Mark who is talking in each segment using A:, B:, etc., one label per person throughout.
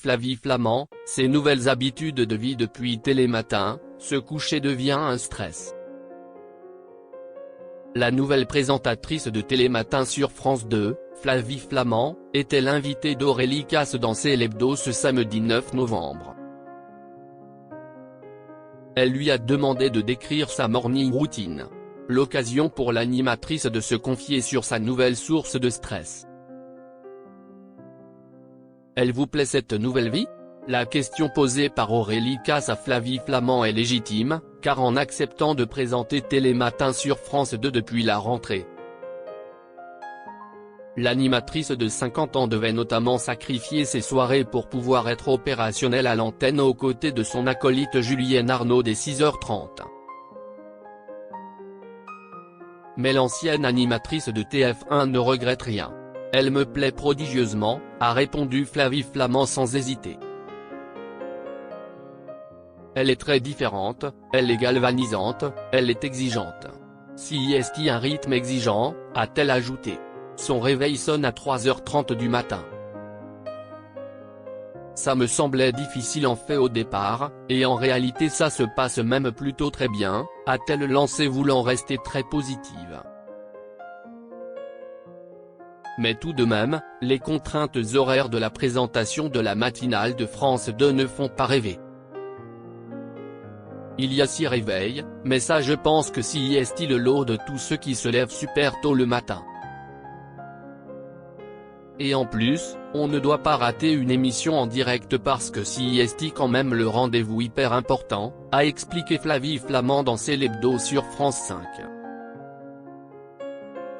A: Flavie Flament, ses nouvelles habitudes de vie depuis Télématin, se coucher devient un stress. La nouvelle présentatrice de Télématin sur France 2, Flavie Flament, était l'invitée d'Aurélie Casse dans C'est l'Hebdo ce samedi 9 novembre. Elle lui a demandé de décrire sa morning routine. L'occasion pour l'animatrice de se confier sur sa nouvelle source de stress. Elle vous plaît cette nouvelle vie? La question posée par Aurélie Casse à Flavie Flament est légitime, car en acceptant de présenter Télématin sur France 2 depuis la rentrée, l'animatrice de 50 ans devait notamment sacrifier ses soirées pour pouvoir être opérationnelle à l'antenne aux côtés de son acolyte Julienne Arnaud dès 6h30. Mais l'ancienne animatrice de TF1 ne regrette rien. Elle me plaît prodigieusement, a répondu Flavie Flament sans hésiter. Elle est très différente, elle est galvanisante, elle est exigeante. Si est un rythme exigeant, a-t-elle ajouté. Son réveil sonne à 3h30 du matin. Ça me semblait difficile en fait au départ, et en réalité ça se passe même plutôt très bien, a-t-elle lancé voulant rester très positive. Mais tout de même, les contraintes horaires de la présentation de la matinale de France 2 ne font pas rêver. Il y a 6 réveils, mais ça je pense que si est le lot de tous ceux qui se lèvent super tôt le matin. Et en plus, on ne doit pas rater une émission en direct parce que si est quand même le rendez-vous hyper important, a expliqué Flavie Flament dans C'est l'Hebdo sur France 5.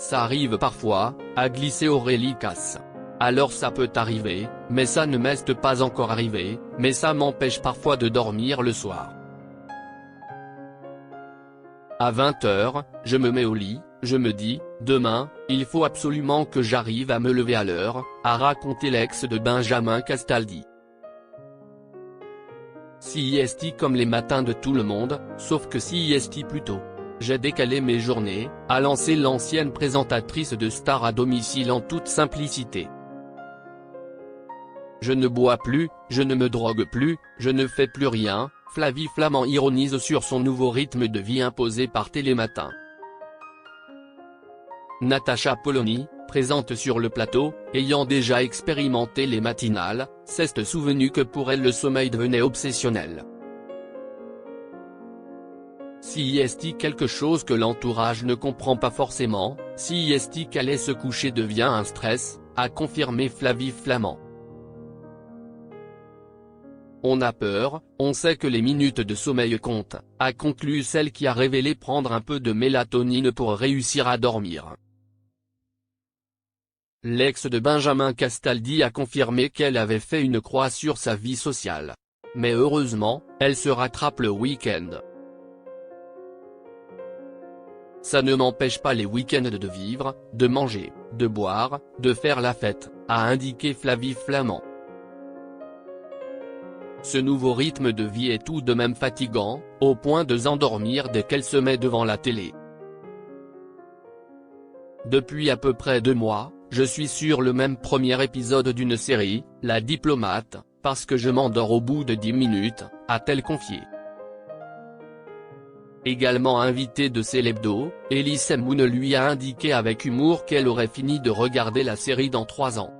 A: Ça arrive parfois, a glissé Aurélie Casse. Alors ça peut arriver, mais ça ne m'est pas encore arrivé, mais ça m'empêche parfois de dormir le soir. À 20h, je me mets au lit, je me dis, demain, il faut absolument que j'arrive à me lever à l'heure, a raconté l'ex de Benjamin Castaldi. Si est comme les matins de tout le monde, sauf que si est plus tôt. J'ai décalé mes journées, a lancé l'ancienne présentatrice de Star à domicile en toute simplicité. Je ne bois plus, je ne me drogue plus, je ne fais plus rien, Flavie Flament ironise sur son nouveau rythme de vie imposé par Télématin. Natacha Polony, présente sur le plateau, ayant déjà expérimenté les matinales, s'est souvenu que pour elle le sommeil devenait obsessionnel. Si est quelque chose que l'entourage ne comprend pas forcément, si est qu'aller se coucher devient un stress, a confirmé Flavie Flament. On a peur, on sait que les minutes de sommeil comptent, a conclu celle qui a révélé prendre un peu de mélatonine pour réussir à dormir. L'ex de Benjamin Castaldi a confirmé qu'elle avait fait une croix sur sa vie sociale. Mais heureusement, elle se rattrape le week-end. Ça ne m'empêche pas les week-ends de vivre, de manger, de boire, de faire la fête, a indiqué Flavie Flament. Ce nouveau rythme de vie est tout de même fatigant, au point de s'endormir dès qu'elle se met devant la télé. Depuis à peu près 2 mois, je suis sur le même premier épisode d'une série, La Diplomate, parce que je m'endors au bout de 10 minutes, a-t-elle confié. Également invitée de C'est l'Hebdo, Elise Moon lui a indiqué avec humour qu'elle aurait fini de regarder la série dans 3 ans.